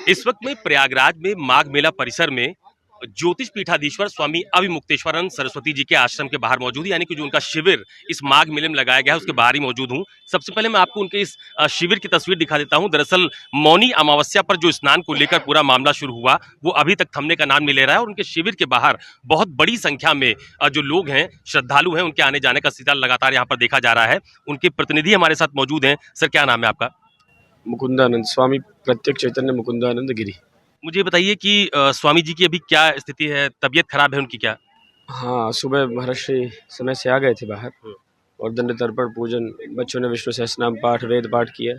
इस वक्त में प्रयागराज में माघ मेला परिसर में ज्योतिष पीठाधीश्वर स्वामी अभिमुक्तेश्वरानंद सरस्वती जी के आश्रम के बाहर मौजूद है, यानी कि जो उनका शिविर इस माघ मेले में लगाया गया है उसके बाहर ही मौजूद हूं। सबसे पहले मैं आपको उनके इस शिविर की तस्वीर दिखा देता हूं। दरअसल मौनी अमावस्या पर जो स्नान को लेकर पूरा मामला शुरू हुआ वो अभी तक थमने का नाम नहीं ले रहा है और उनके शिविर के बाहर बहुत बड़ी संख्या में जो लोग हैं, श्रद्धालु हैं, उनके आने जाने का सिलसिला लगातार यहाँ पर देखा जा रहा है। उनके प्रतिनिधि हमारे साथ मौजूद हैं। सर, क्या नाम है आपका? मुकुंदानंद, स्वामी प्रत्यक्ष चैतन्य मुकुंदानंद गिरी। मुझे बताइए कि स्वामी जी की अभी क्या स्थिति है, तबीयत खराब है उनकी क्या? हाँ, सुबह महर्षि समय से आ गए थे बाहर और दंड तर्पण पूजन, बच्चों ने विष्णु सहस्रनाम पाठ, वेद पाठ किया।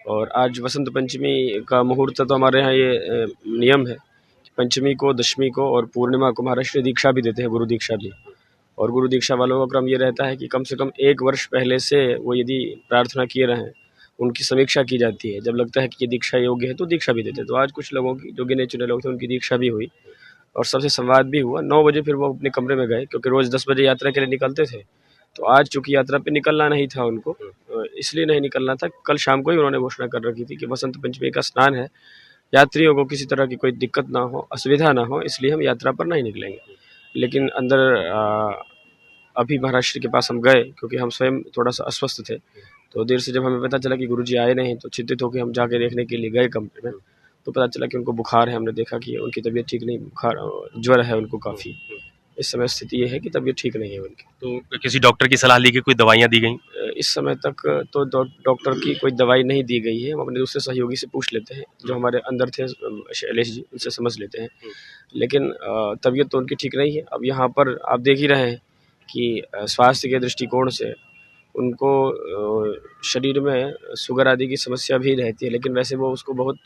और आज वसंत पंचमी का मुहूर्त, तो हमारे यहाँ ये नियम है कि पंचमी को, दशमी को और पूर्णिमा को महर्षि दीक्षा भी देते हैं, गुरु दीक्षा भी। और गुरु दीक्षा वालों का क्रम ये रहता है कि कम से कम 1 वर्ष पहले से वो यदि प्रार्थना किए रहें, उनकी समीक्षा की जाती है। जब लगता है कि ये दीक्षा योग्य है तो दीक्षा भी देते हैं। तो आज कुछ लोगों की, जो गिने चुने लोग थे, उनकी दीक्षा भी हुई और सबसे संवाद भी हुआ। 9 बजे फिर वो अपने कमरे में गए, क्योंकि रोज़ 10 बजे यात्रा के लिए निकलते थे। तो आज चूँकि यात्रा पे निकलना नहीं था उनको, इसलिए नहीं निकलना था। कल शाम को ही उन्होंने घोषणा कर रखी थी कि वसंत पंचमी का स्नान है, यात्रियों को किसी तरह की कोई दिक्कत ना हो, असुविधा ना हो, इसलिए हम यात्रा पर नहीं निकलेंगे। लेकिन अंदर अभी महाराष्ट्र के पास हम गए, क्योंकि हम स्वयं थोड़ा-सा अस्वस्थ थे। तो देर से जब हमें पता चला कि गुरुजी आए नहीं, तो चिंतित होकर हम जाके देखने के लिए गए कमरे में। तो पता चला कि उनको बुखार है। हमने देखा कि उनकी तबीयत ठीक नहीं, बुखार ज्वर है उनको काफ़ी। इस समय स्थिति ये है कि तबीयत ठीक नहीं है उनकी। तो किसी डॉक्टर की सलाह ली कि कोई दवाइयाँ दी गई? इस समय तक तो डॉक्टर की कोई दवाई नहीं दी गई है। हम अपने दूसरे सहयोगी से पूछ लेते हैं, जो हमारे अंदर थे, शैलेश जी, उनसे समझ लेते हैं। लेकिन तबीयत तो उनकी ठीक नहीं है। अब यहाँ पर आप देख ही रहे हैं कि स्वास्थ्य के दृष्टिकोण से उनको शरीर में शुगर आदि की समस्या भी रहती है। लेकिन वैसे वो, उसको बहुत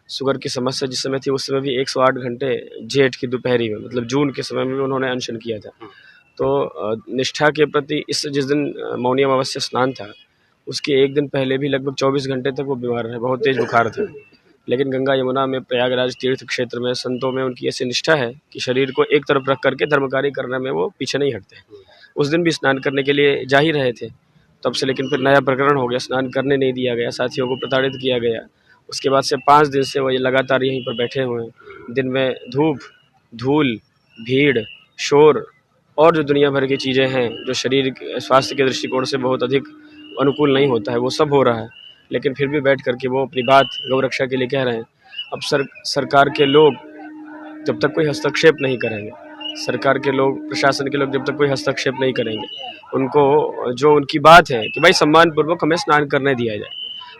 शुगर की समस्या जिस समय थी, उस समय भी 108 घंटे जेठ की दोपहरी में, मतलब जून के समय में भी उन्होंने अनशन किया था। तो निष्ठा के प्रति जिस दिन मौनी अमावस्या स्नान था, उसके 1 दिन पहले भी लगभग 24 घंटे तक वो बीमार रहे, बहुत तेज बुखार था। लेकिन गंगा यमुना में, प्रयागराज तीर्थ क्षेत्र में, संतों में उनकी ऐसी निष्ठा है कि शरीर को एक तरफ रख करके धर्म कार्य करने में वो पीछे नहीं हटते। उस दिन भी स्नान करने के लिए जा ही रहे थे तब से, लेकिन फिर नया प्रकरण हो गया, स्नान करने नहीं दिया गया, साथियों को प्रताड़ित किया गया। उसके बाद से 5 दिन से वो ये लगातार यहीं पर बैठे हुए हैं। दिन में धूप, धूल, भीड़, शोर और जो दुनिया भर की चीज़ें हैं, जो शरीर स्वास्थ्य के दृष्टिकोण से बहुत अधिक अनुकूल नहीं होता है, वो सब हो रहा है। लेकिन फिर भी बैठ करके वो अपनी बात गौ रक्षा के लिए कह रहे हैं। अब सरकार के लोग जब तक कोई हस्तक्षेप नहीं करेंगे, सरकार के लोग, प्रशासन के लोग जब तक कोई हस्तक्षेप नहीं करेंगे, उनको जो उनकी बात है कि भाई सम्मानपूर्वक हमें स्नान करने दिया जाए,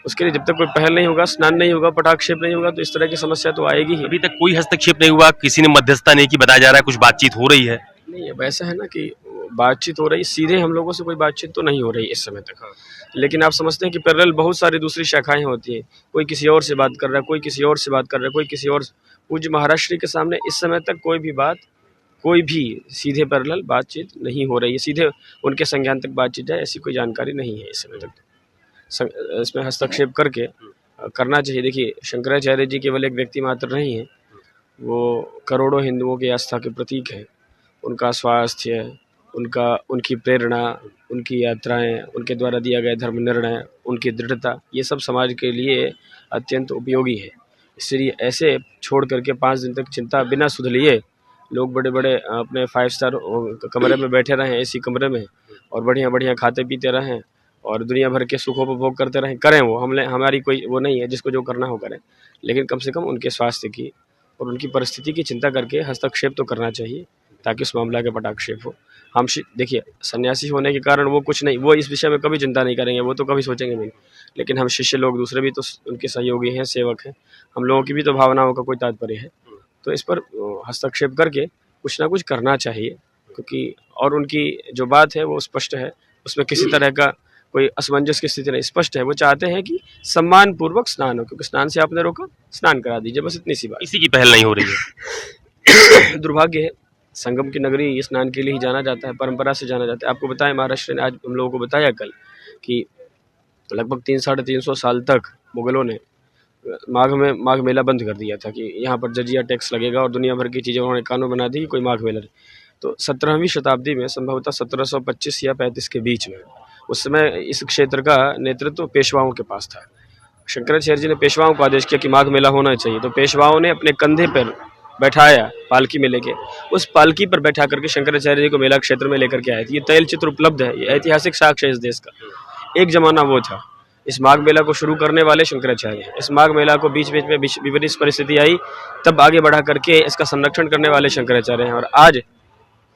उसके लिए जब तक कोई पहल नहीं होगा, स्नान नहीं होगा, पटाक्षेप नहीं होगा, तो इस तरह की समस्या तो आएगी ही। अभी तक कोई हस्तक्षेप नहीं हुआ, किसी ने मध्यस्थता नहीं की, बताया जा रहा है कुछ बातचीत हो रही है? नहीं, अब ऐसा है ना कि बातचीत हो रही, सीधे हम लोगों से कोई बातचीत तो नहीं हो रही इस समय तक। लेकिन आप समझते हैं कि पैरेलल बहुत सारी दूसरी शाखाएं होती हैं। कोई किसी और से बात कर रहा है, कोई किसी और से बात कर रहा है, कोई किसी और। पूज्य महाराष्ट्र के सामने इस समय तक कोई भी बात, कोई भी सीधे पैरेलल बातचीत नहीं हो रही है। सीधे उनके संज्ञान तक बातचीत जाए, ऐसी कोई जानकारी नहीं है इस समय तक। इसमें हस्तक्षेप करके करना चाहिए। देखिए, शंकराचार्य जी केवल एक व्यक्ति मात्र नहीं है, वो करोड़ों हिंदुओं की आस्था के प्रतीक है। उनका स्वास्थ्य, उनकी प्रेरणा, उनकी यात्राएं, उनके द्वारा दिया गया धर्म निर्णय, उनकी दृढ़ता, ये सब समाज के लिए अत्यंत उपयोगी है। इसलिए ऐसे छोड़ करके 5 दिन तक चिंता बिना सुध लिए लोग बड़े बड़े अपने 5 स्टार कमरे में बैठे रहें, एसी कमरे में, और बढ़िया बढ़िया खाते पीते रहें और दुनिया भर के सुखोपभोग करते रहें, करें वो, हमारी कोई वो नहीं है, जिसको जो करना हो करें। लेकिन कम से कम उनके स्वास्थ्य की और उनकी परिस्थिति की चिंता करके हस्तक्षेप तो करना चाहिए, ताकि उस मामला के पटाक्षेप हो। हम देखिए, सन्यासी होने के कारण वो कुछ नहीं, वो इस विषय में कभी चिंता नहीं करेंगे, वो तो कभी सोचेंगे नहीं। लेकिन हम शिष्य लोग दूसरे भी तो उनके सहयोगी हैं, सेवक हैं, हम लोगों की भी तो भावनाओं का कोई तात्पर्य है। तो इस पर हस्तक्षेप करके कुछ ना कुछ करना चाहिए, क्योंकि और उनकी जो बात है वो स्पष्ट है, उसमें किसी तरह का कोई असमंजस की स्थिति नहीं, स्पष्ट है। वो चाहते हैं कि सम्मान पूर्वक स्नान हो, क्योंकि स्नान से आपने रोका, स्नान करा दीजिए, बस इतनी सी बात। इसी की पहल नहीं हो रही है। दुर्भाग्य है, संगम की नगरी स्नान के लिए ही जाना जाता है, परंपरा से जाना जाता है। आपको बताया, महाराष्ट्र ने आज हम लोगों को बताया कल कि लगभग 300-350 साल तक मुगलों ने माघ मेला बंद कर दिया था कि यहाँ पर जजिया टैक्स लगेगा, और दुनिया भर की चीज़ें उन्होंने कानून बना दी कि कोई माघ मेला नहीं। तो 17वीं शताब्दी में, संभवतः 1725 या 35 के बीच में, उस समय इस क्षेत्र का नेतृत्व पेशवाओं के पास था। शंकराचार्य जी ने पेशवाओं को आदेश किया कि माघ मेला होना चाहिए, तो पेशवाओं ने अपने कंधे पर बैठाया पालकी में लेके, उस पालकी पर बैठा करके शंकराचार्य जी को मेला क्षेत्र में लेकर के आए थे। ये तैलचित्र उपलब्ध है, ये ऐतिहासिक साक्ष्य है इस देश का। एक जमाना वो था। इस माघ मेला को शुरू करने वाले शंकराचार्य हैं। इस माघ मेला को बीच बीच में विपरीत परिस्थिति आई, तब आगे बढ़ा करके इसका संरक्षण करने वाले शंकराचार्य हैं। और आज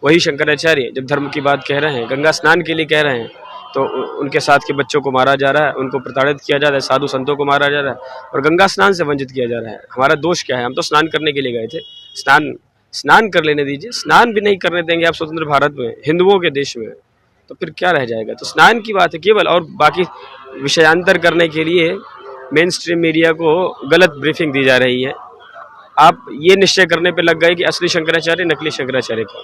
वही शंकराचार्य जब धर्म की बात कह रहे हैं, गंगा स्नान के लिए कह रहे हैं, तो उनके साथ के बच्चों को मारा जा रहा है, उनको प्रताड़ित किया जा रहा है, साधु संतों को मारा जा रहा है और गंगा स्नान से वंचित किया जा रहा है। हमारा दोष क्या है? हम तो स्नान करने के लिए गए थे। स्नान कर लेने दीजिए। स्नान भी नहीं करने देंगे आप स्वतंत्र भारत में, हिंदुओं के देश में, तो फिर क्या रह जाएगा? तो स्नान की बात है केवल, और बाकी विषयांतर करने के लिए मेन स्ट्रीम मीडिया को गलत ब्रीफिंग दी जा रही है। आप ये निश्चय करने पे लग गए कि असली शंकराचार्य नकली शंकराचार्य कौन,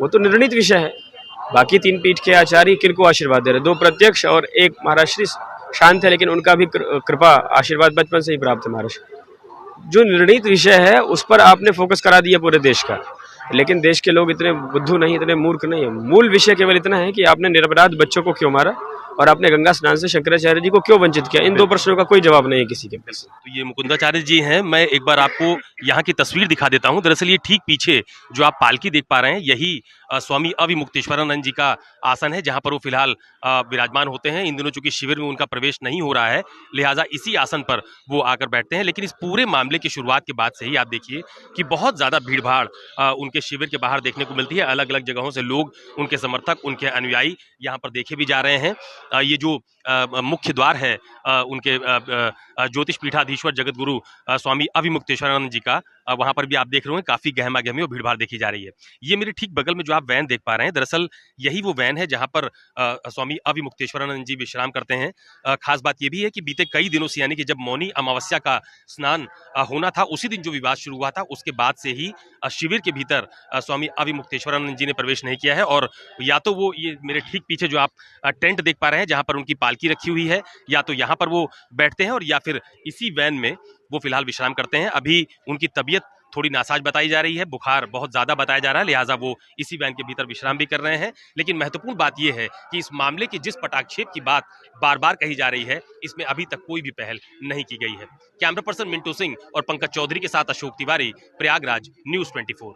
वो तो निर्णित विषय है। बाकी 3 पीठ के आचार्य किनको आशीर्वाद दे रहे? 2 प्रत्यक्ष और 1 महाराज श्री शांत है, लेकिन उनका भी कृपा आशीर्वाद बचपन से ही प्राप्त है महाराज। जो निर्णित विषय है उस पर आपने फोकस करा दिया पूरे देश का, लेकिन देश के लोग इतने बुद्धू नहीं, इतने मूर्ख नहीं है। मूल विषय केवल इतना है कि आपने निरपराध बच्चों को क्यों मारा और आपने गंगा स्नान से शंकराचार्य जी को क्यों वंचित किया। इन 2 प्रश्नों का कोई जवाब नहीं है किसी के पास। तो ये मुकुंदाचार्य जी हैं। मैं एक बार आपको यहाँ की तस्वीर दिखा देता हूँ। दरअसल ये ठीक पीछे जो आप पालकी देख पा रहे हैं, यही स्वामी अविमुक्तेश्वरानंद जी का आसन है, जहाँ पर वो फिलहाल विराजमान होते हैं। इन दिनों चूंकि शिविर में उनका प्रवेश नहीं हो रहा है, लिहाजा इसी आसन पर वो आकर बैठते हैं। लेकिन इस पूरे मामले की शुरुआत के बाद से ही आप देखिए कि बहुत ज्यादा भीड़भाड़ उनके शिविर के बाहर देखने को मिलती है। अलग अलग जगहों से लोग, उनके समर्थक, उनके अनुयायी यहाँ पर देखे भी जा रहे हैं। ये जो मुख्य द्वार है उनके ज्योतिष पीठाधीश्वर जगत गुरु स्वामी अविमुक्तेश्वरानंद जी का, वहां पर भी आप देख रहे हैं काफी गहमा गहमी और भीड़भाड़ देखी जा रही है। ये मेरे ठीक बगल में जो आप वैन देख पा रहे हैं, दरअसल यही वो वैन है जहां पर स्वामी अविमुक्तेश्वरानंद जी विश्राम करते हैं। खास बात यह भी है कि बीते कई दिनों से, यानी कि जब मौनी अमावस्या का स्नान होना था, उसी दिन जो विवाद शुरू हुआ था, उसके बाद से ही शिविर के भीतर स्वामी अविमुक्तेश्वरानंद जी ने प्रवेश नहीं किया है। और या तो वो, ये मेरे ठीक पीछे जो आप टेंट देख पा रहे हैं जहां पर उनकी पालकी रखी हुई है, या तो यहाँ पर वो बैठते हैं और या फिर इसी वैन में वो फिलहाल विश्राम करते हैं। अभी उनकी तबीयत थोड़ी नासाज बताई जा रही है, बुखार बहुत ज्यादा बताया जा रहा है, लिहाजा वो इसी वैन के भीतर विश्राम भी कर रहे हैं। लेकिन महत्वपूर्ण बात यह है कि इस मामले की जिस पटाक्षेप की बात बार बार कही जा रही है, इसमें अभी तक कोई भी पहल नहीं की गई है। कैमरा पर्सन मिंटू सिंह और पंकज चौधरी के साथ अशोक तिवारी, प्रयागराज, न्यूज़ 24।